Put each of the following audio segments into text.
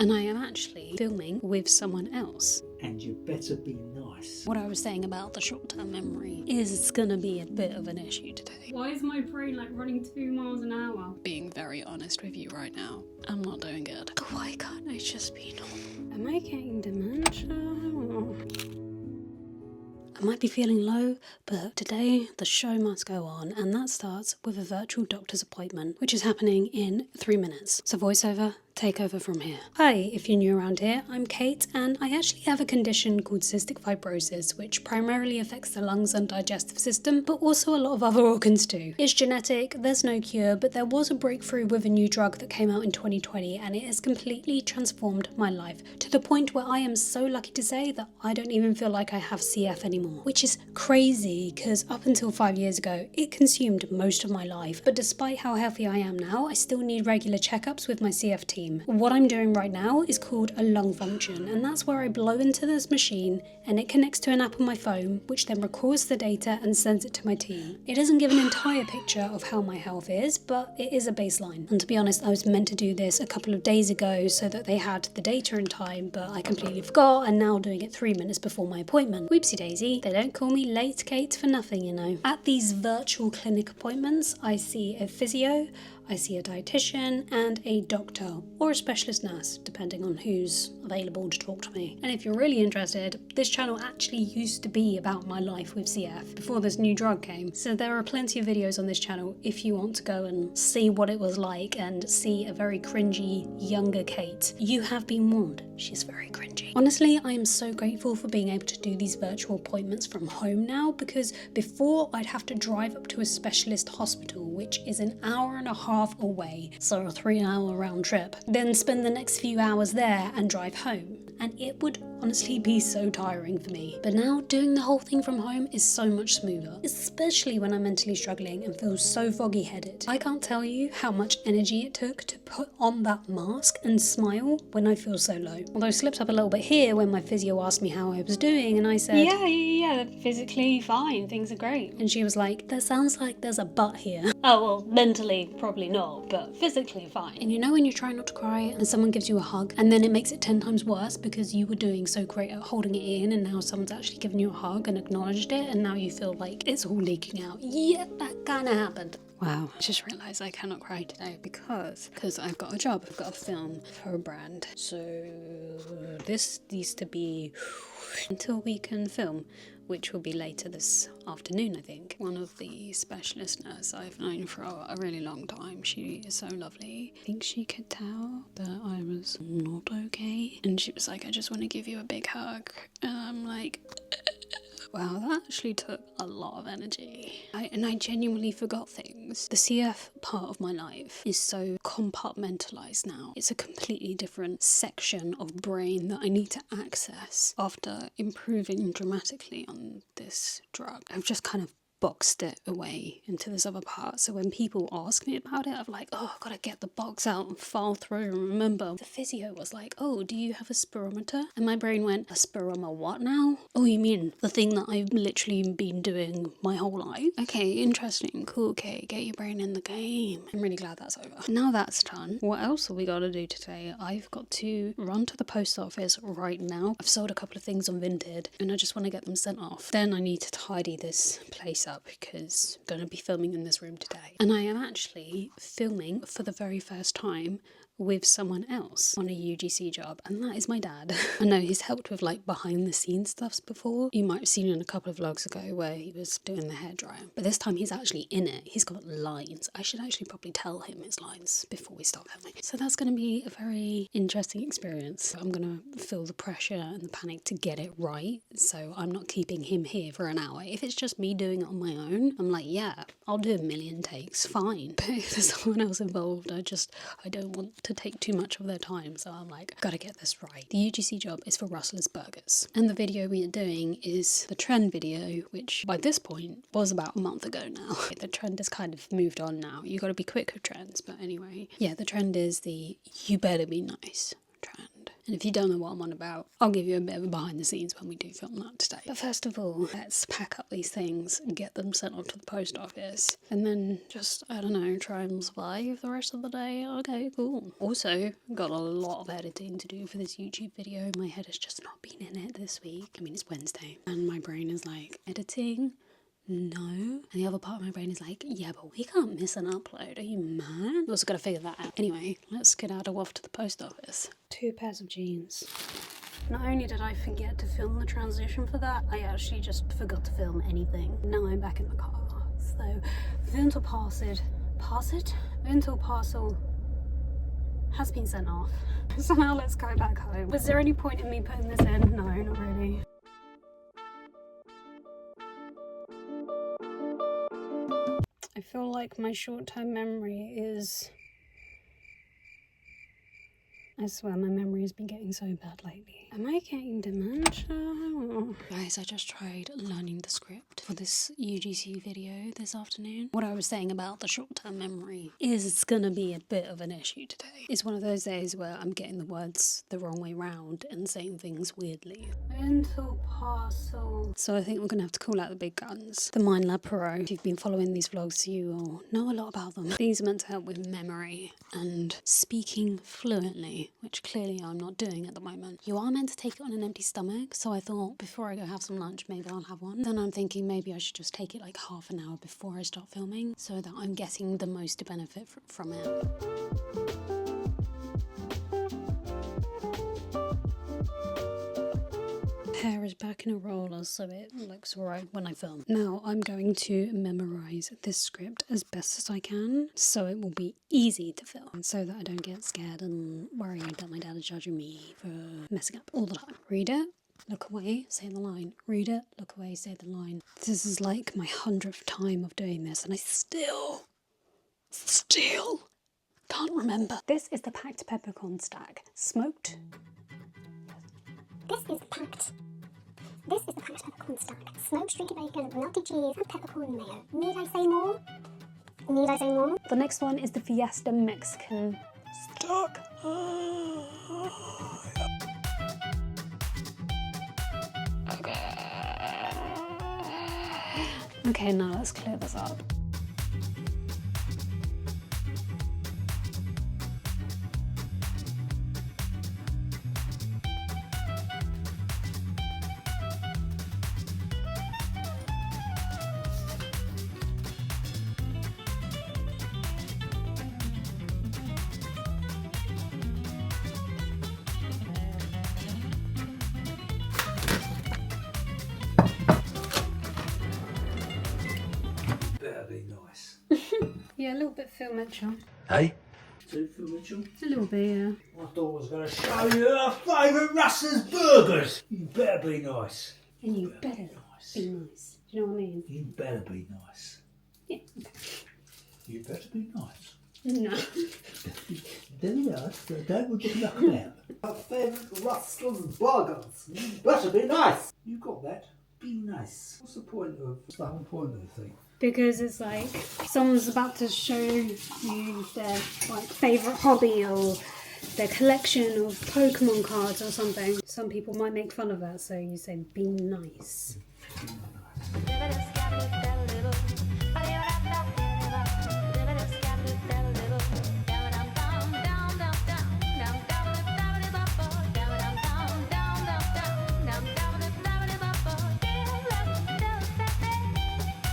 And I am actually filming with someone else. And you better be nice. What I was saying about the short-term memory is it's gonna be a bit of an issue today. Why is my brain like running 2 miles an hour? Being very honest with you right now, I'm not doing good. Why can't I just be normal? Am I getting dementia? I might be feeling low, but today the show must go on, and that starts with a virtual doctor's appointment, which is happening in 3 minutes. So voiceover, take over from here. Hi, if you're new around here, I'm Kate, and I actually have a condition called cystic fibrosis, which primarily affects the lungs and digestive system, but also a lot of other organs too. It's genetic, there's no cure, but there was a breakthrough with a new drug that came out in 2020, and it has completely transformed my life, to the point where I am so lucky to say that I don't even feel like I have CF anymore. Which is crazy, because up until 5 years ago, it consumed most of my life. But despite how healthy I am now, I still need regular checkups with my CF team. What I'm doing right now is called a lung function, and that's where I blow into this machine and it connects to an app on my phone, which then records the data and sends it to my team. It doesn't give an entire picture of how my health is, but it is a baseline. And to be honest, I was meant to do this a couple of days ago so that they had the data in time, but I completely forgot, and now doing it 3 minutes before my appointment. Whoopsie daisy. They don't call me Late Kate for nothing, you know. At these virtual clinic appointments, I see a physio, I see a dietitian, and a doctor, or a specialist nurse, depending on who's available to talk to me. And if you're really interested, this channel actually used to be about my life with CF before this new drug came. So there are plenty of videos on this channel if you want to go and see what it was like and see a very cringy, younger Kate. You have been warned, she's very cringy. Honestly, I am so grateful for being able to do these virtual appointments from home now, because before I'd have to drive up to a specialist hospital, which is an hour and a half away, so a 3-hour round trip, then spend the next few hours there and drive home. And it would honestly be so tiring for me. But now doing the whole thing from home is so much smoother, especially when I'm mentally struggling and feel so foggy headed. I can't tell you how much energy it took to put on that mask and smile when I feel so low. Although I slipped up a little bit here when my physio asked me how I was doing, and I said, yeah, physically fine, things are great. And she was like, that sounds like there's a but here. Oh, well, mentally probably not, but physically fine. And you know when you try not to cry and someone gives you a hug and then it makes it 10 times worse because you were doing so great at holding it in, and now someone's actually given you a hug and acknowledged it, and now you feel like it's all leaking out. Yeah, that kind of happened. Wow, I just realised I cannot cry today because I've got a job. I've got a film for a brand. So this needs to be until we can film, which will be later this afternoon, I think. One of the specialist nurses I've known for a really long time. She is so lovely. I think she could tell that I was not okay. And she was like, I just want to give you a big hug. And I'm like, wow, that actually took a lot of energy. I genuinely forgot things. The CF part of my life is so compartmentalized now. It's a completely different section of brain that I need to access after improving dramatically on this drug. I've just kind of boxed it away into this other part, so when people ask me about it, I'm like, oh, I've got to get the box out and file through and remember. The physio was like, oh, do you have a spirometer? And my brain went, a spirometer what now? Oh, you mean the thing that I've literally been doing my whole life? Okay, interesting, cool, okay, get your brain in the game. I'm really glad that's over. Now that's done, what else have we got to do today? I've got to run to the post office right now. I've sold a couple of things on Vinted and I just want to get them sent off. Then I need to tidy this place up because I'm going to be filming in this room today. And I am actually filming for the very first time with someone else on a UGC job, and that is my dad. I know he's helped with like behind the scenes stuffs before. You might have seen in a couple of vlogs ago where he was doing the hairdryer, but this time he's actually in it. He's got lines. I should actually probably tell him his lines before we start filming. So that's going to be a very interesting experience. I'm going to feel the pressure and the panic to get it right, so I'm not keeping him here for an hour. If it's just me doing it on my own, I'm like, yeah, I'll do a million takes, fine. But if there's someone else involved, I don't want to take too much of their time, so I'm like, gotta get this right. The UGC job is for Rustler's Burgers, and the video we are doing is the trend video, which by this point was about a month ago now. The trend has kind of moved on now. You gotta be quick with trends, but anyway, yeah, the trend is the you better be nice trend. And if you don't know what I'm on about, I'll give you a bit of a behind the scenes when we do film that today. But first of all, let's pack up these things and get them sent off to the post office. And then just, I don't know, try and survive the rest of the day. Okay, cool. Also, got a lot of editing to do for this YouTube video. My head has just not been in it this week. I mean, it's Wednesday. And my brain is like, editing? No. And the other part of my brain is like, yeah, but we can't miss an upload. Are you mad? We've also got to figure that out. Anyway, let's get out off to the post office. 2 pairs of jeans. Not only did I forget to film the transition for that, I actually just forgot to film anything. Now I'm back in the car. So, Vintal parcel has been sent off. So now let's go back home. Was there any point in me putting this in? No, not really. I feel like my short-term memory is... I swear my memory has been getting so bad lately. Am I getting dementia? Guys, I just tried learning the script for this UGC video this afternoon. What I was saying about the short-term memory is gonna be a bit of an issue today. It's one of those days where I'm getting the words the wrong way round and saying things weirdly. Mental parcel. So I think we're gonna have to call out the big guns. The Mind Lab Pro. If you've been following these vlogs, you will know a lot about them. These are meant to help with memory and speaking fluently, which clearly I'm not doing at the moment. You are meant to take it on an empty stomach, so I thought before I go have some lunch, maybe I'll have one. Then I'm thinking maybe I should just take it like half an hour before I start filming, so that I'm getting the most benefit from it. Hair is back in a roller, so it looks alright when I film. Now I'm going to memorise this script as best as I can, so it will be easy to film, so that I don't get scared and worried that my dad is judging me for messing up all the time. Read it, look away, say the line. Read it, look away, say the line. This is like my 100th time of doing this, and I still can't remember. This is the packed peppercorn stack. Smoked. This is the packed peppercorn stack. Smoked stringy bacon, melted cheese, and peppercorn mayo. Need I say more? Need I say more? The next one is the Fiesta Mexican stack. Okay, now let's clear this up. Better be nice. Yeah, a little bit Phil Mitchell. Hey? Two for Mitchell? A little bit, yeah. I thought I was going to show you our favourite Russell's burgers. You better be nice. And you better be nice. Do you know what I mean? You better be nice. Yeah. You better be nice. No. Then you know, so don't just knock them out. Our favourite Russell's burgers. You better be nice. You got that? Be nice. What's the whole point of the thing? Because it's like someone's about to show you their like favourite hobby or their collection of Pokemon cards or something. Some people might make fun of that, so you say be nice.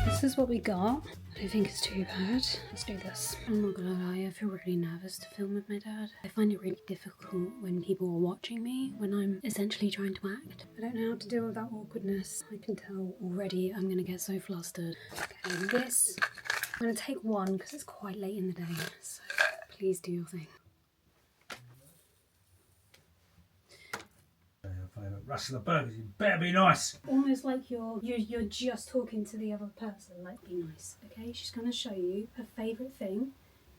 This is what we got. I don't think it's too bad. Let's do this. I'm not gonna lie, I feel really nervous to film with my dad. I find it really difficult when people are watching me, when I'm essentially trying to act. I don't know how to deal with that awkwardness. I can tell already I'm gonna get so flustered. Okay, this, I'm gonna take one because it's quite late in the day, so please do your thing. Russell the burgers, you better be nice. Almost like you're just talking to the other person, like be nice, okay? She's gonna show you her favourite thing.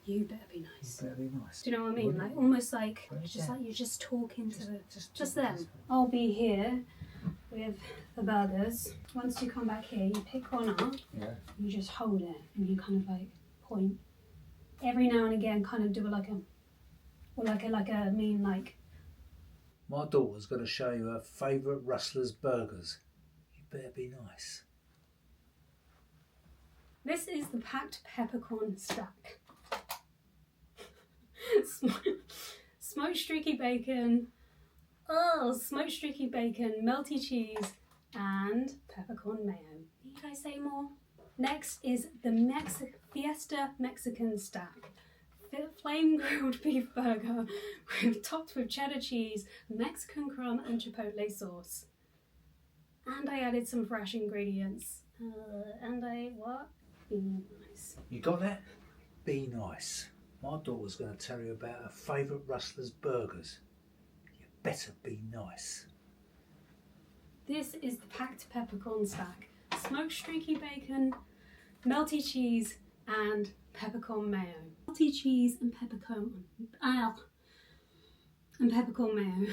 You better be nice. You better be nice. Do you know what I mean? Like almost like you're just talking to the just them. I'll be here with the burgers. Once you come back here, you pick one up. Yeah. You just hold it and you kind of like point. Every now and again, kind of do like a My daughter's going to show you her favourite Rustler's burgers. You better be nice. This is the packed peppercorn stack. Smoked streaky bacon. Oh, smoked streaky bacon, melty cheese, and peppercorn mayo. Need I say more? Next is the Fiesta Mexican stack. Flame grilled beef burger topped with cheddar cheese, Mexican crumb, and chipotle sauce. And I added some fresh ingredients. Be nice. You got that? Be nice. My daughter's going to tell you about her favourite Rustler's burgers. You better be nice. This is the packed peppercorn stack. Smoked streaky bacon, melty cheese, and peppercorn mayo. Melty cheese and peppercorn mayo. Okay,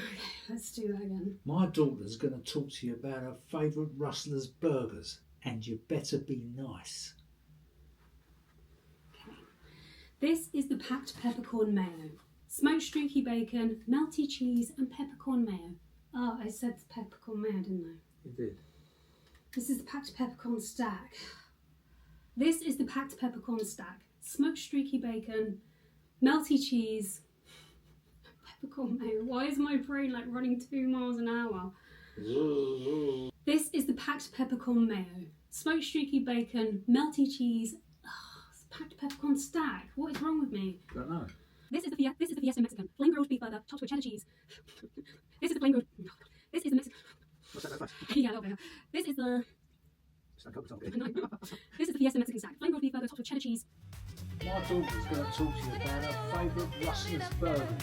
let's do that again. My daughter's going to talk to you about her favourite Rustler's burgers, and you better be nice. Okay. This is the packed peppercorn mayo. Smoked streaky bacon, melty cheese, and peppercorn mayo. Oh, I said peppercorn mayo, didn't I? You did. This is the packed peppercorn stack. This is the packed peppercorn stack. Smoked streaky bacon, melty cheese, peppercorn mayo. Why is my brain like running 2 miles an hour? This is the packed peppercorn mayo. Smoked streaky bacon, melty cheese. It's packed peppercorn stack. What is wrong with me? Don't know. This is the Fiesta Mexican. Flame grilled beef burger topped with cheddar cheese. This is the flame grilled. This is the Mexican. What's that? Yeah, okay. This is the. This is the Fiesta Mexican stack. Flame grilled beef burger topped with cheddar cheese. My daughter's going to talk to you about her favourite Rustler's burgers.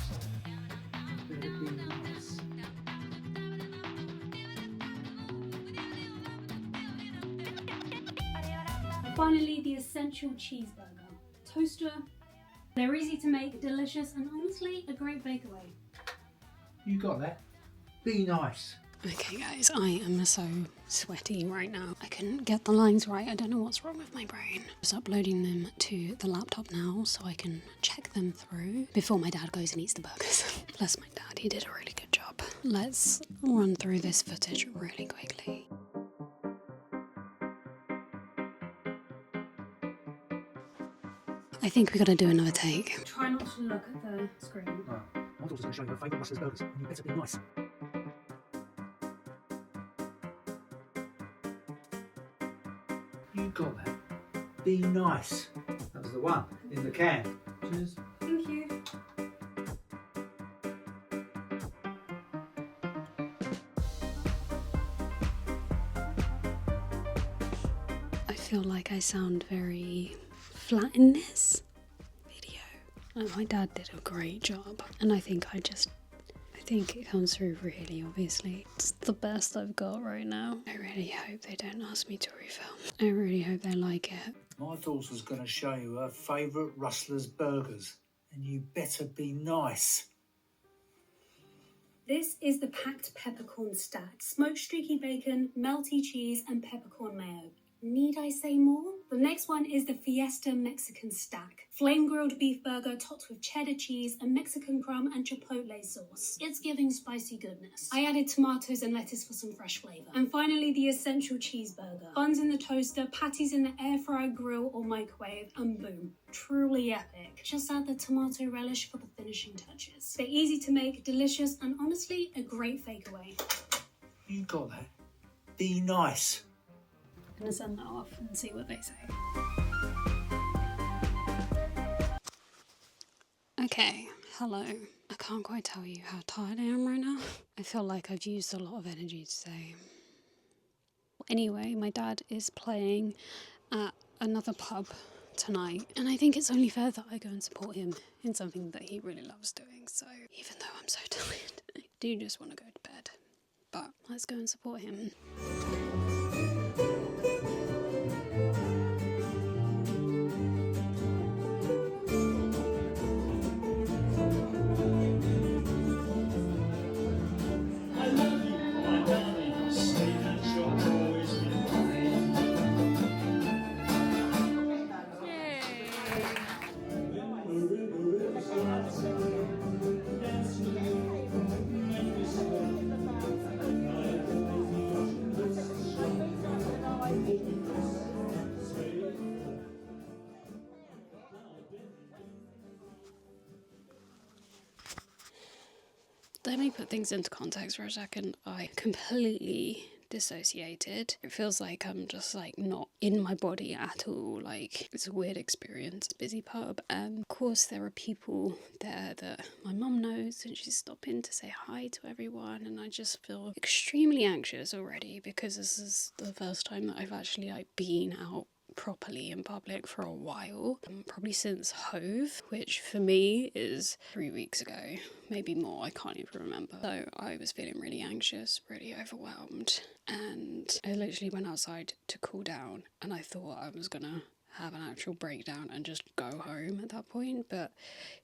You better be nice. Finally, the essential cheeseburger. Toaster. They're easy to make, delicious, and honestly, a great bakeaway. You got that? Be nice. Okay guys, I am so sweaty right now. I couldn't get the lines right. I don't know what's wrong with my brain. Just uploading them to the laptop now so I can check them through before my dad goes and eats the burgers. Bless my dad, he did a really good job. Let's run through this footage really quickly. I think we gotta do another take. Try not to look at the screen. My daughter's going to show you her favourite Rustler's burgers, and you better be nice. You got that? Be nice. That was the one in the can. Cheers. Thank you. I feel like I sound very flat in this video. My dad did a great job, and I think it comes through really obviously. It's the best I've got right now. I really hope they don't ask me to refilm. I really hope they like it. My daughter's going to show you her favourite Rustler's burgers, and you better be nice. This is the packed peppercorn stack. Smoked streaky bacon, melty cheese, and peppercorn mayo. Need I say more? The next one is the Fiesta Mexican stack. Flame grilled beef burger topped with cheddar cheese and Mexican crumb and chipotle sauce. It's giving spicy goodness. I added tomatoes and lettuce for some fresh flavour. And finally, the essential cheeseburger. Buns in the toaster, patties in the air fryer, grill or microwave, and boom. Truly epic. Just add the tomato relish for the finishing touches. They're easy to make, delicious, and honestly, a great fakeaway. You got that? Be nice. I'm gonna send that off and see what they say. Okay, hello. I can't quite tell you how tired I am right now. I feel like I've used a lot of energy today. Anyway, my dad is playing at another pub tonight, and I think it's only fair that I go and support him in something that he really loves doing. So even though I'm so tired, I do just want to go to bed. But let's go and support him. things into context for a second, I completely dissociated. It feels like I'm just like not in my body at all. Like, it's a weird experience. Busy pub, and of course there are people there that my mum knows, and she's stopping to say hi to everyone, and I just feel extremely anxious already because this is the first time that I've actually like been out properly in public for a while, probably since Hove, which for me is 3 weeks ago, maybe more, I can't even remember. So I was feeling really anxious, really overwhelmed, and I literally went outside to cool down, and I thought I was gonna have an actual breakdown and just go home at that point. But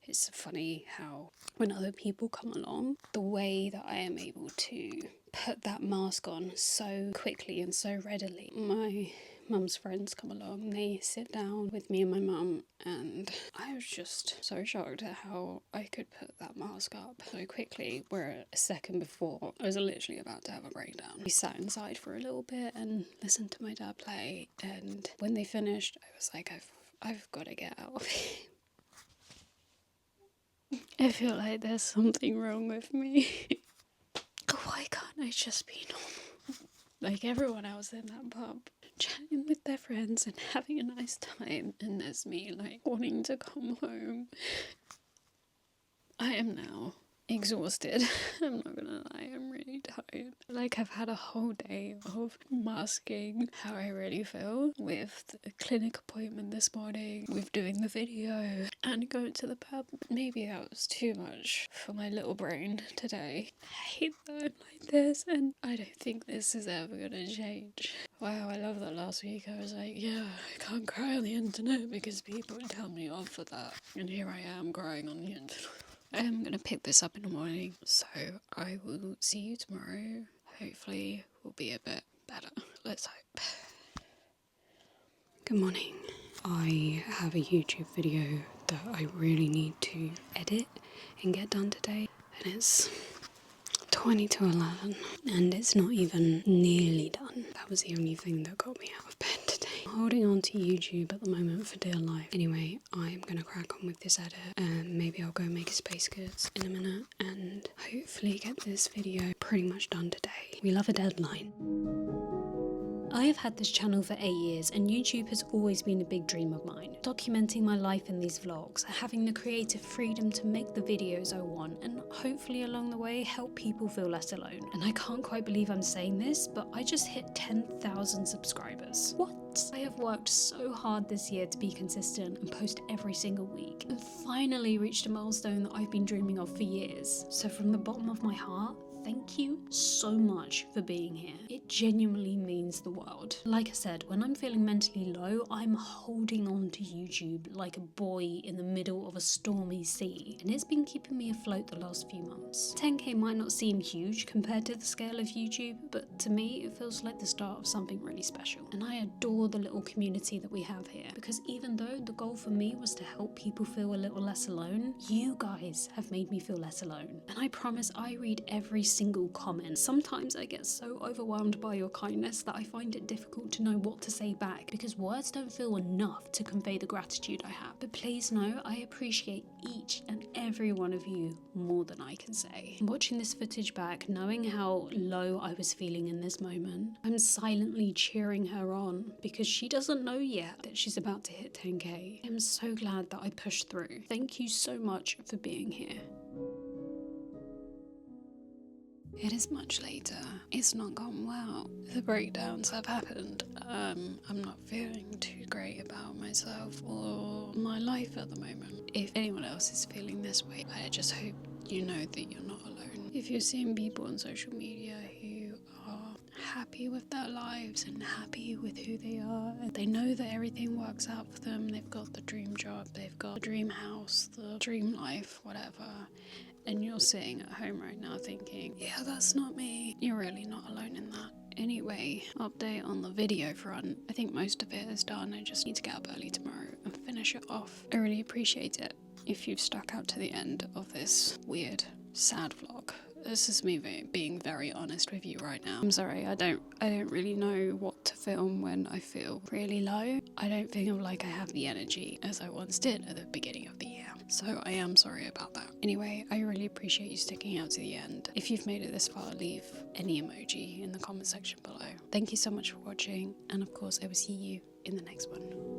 it's funny how when other people come along, the way that I am able to put that mask on so quickly and so readily. My mum's friends come along, they sit down with me and my mum, and I was just so shocked at how I could put that mask up so quickly, where a second before I was literally about to have a breakdown. We sat inside for a little bit and listened to my dad play, and when they finished I was like, I've got to get out of here. I feel like there's something wrong with me. Why can't I just be normal like everyone else in that pub, chatting with their friends and having a nice time, and there's me like wanting to come home. I am now exhausted. I'm not gonna lie, I'm really tired. Like, I've had a whole day of masking how I really feel with the clinic appointment this morning, with doing the video, and going to the pub. Maybe that was too much for my little brain today. I hate that I'm like this, and I don't think this is ever gonna change. Wow, I love that last week I was like, yeah, I can't cry on the internet because people tell me off for that. And here I am crying on the internet. I am going to pick this up in the morning, so I will see you tomorrow. Hopefully we'll be a bit better. Let's hope. Good morning. I have a YouTube video that I really need to edit and get done today, and it's 20 to 11, and it's not even nearly done. That was the only thing that got me out of bed today. I'm holding on to YouTube at the moment for dear life. Anyway, I'm gonna crack on with this edit, and maybe I'll go make a space goods in a minute, and hopefully get this video pretty much done today. We love a deadline. I have had this channel for 8 years, and YouTube has always been a big dream of mine. Documenting my life in these vlogs, having the creative freedom to make the videos I want, and hopefully along the way help people feel less alone. And I can't quite believe I'm saying this, but I just hit 10,000 subscribers. What? I have worked so hard this year to be consistent and post every single week, and finally reached a milestone that I've been dreaming of for years. So from the bottom of my heart, thank you so much for being here. It genuinely means the world. Like I said, when I'm feeling mentally low, I'm holding on to YouTube like a buoy in the middle of a stormy sea, and it's been keeping me afloat the last few months. 10k might not seem huge compared to the scale of YouTube, but to me it feels like the start of something really special. And I adore the little community that we have here, because even though the goal for me was to help people feel a little less alone, you guys have made me feel less alone. And I promise I read every single comment. Sometimes I get so overwhelmed by your kindness that I find it difficult to know what to say back, because words don't feel enough to convey the gratitude I have. But please know I appreciate each and every one of you more than I can say. Watching this footage back, knowing how low I was feeling in this moment, I'm silently cheering her on because she doesn't know yet that she's about to hit 10k. I'm so glad that I pushed through. Thank you so much for being here. It is much later. It's not gone well. The breakdowns have happened. I'm not feeling too great about myself or my life at the moment. If anyone else is feeling this way, I just hope you know that you're not alone. If you're seeing people on social media who are happy with their lives and happy with who they are, they know that everything works out for them, they've got the dream job, they've got the dream house, the dream life, whatever, and you're sitting at home right now thinking, yeah, that's not me, you're really not alone in that. Anyway, update on the video front. I think most of it is done. I just need to get up early tomorrow and finish it off. I really appreciate it if you've stuck out to the end of this weird, sad vlog. This is me being very honest with you right now. I'm sorry, I don't really know what to film when I feel really low. I don't feel like I have the energy as I once did at the beginning of the year. So I am sorry about that. Anyway, I really appreciate you sticking out to the end. If you've made it this far, leave any emoji in the comment section below. Thank you so much for watching, and of course I will see you in the next one.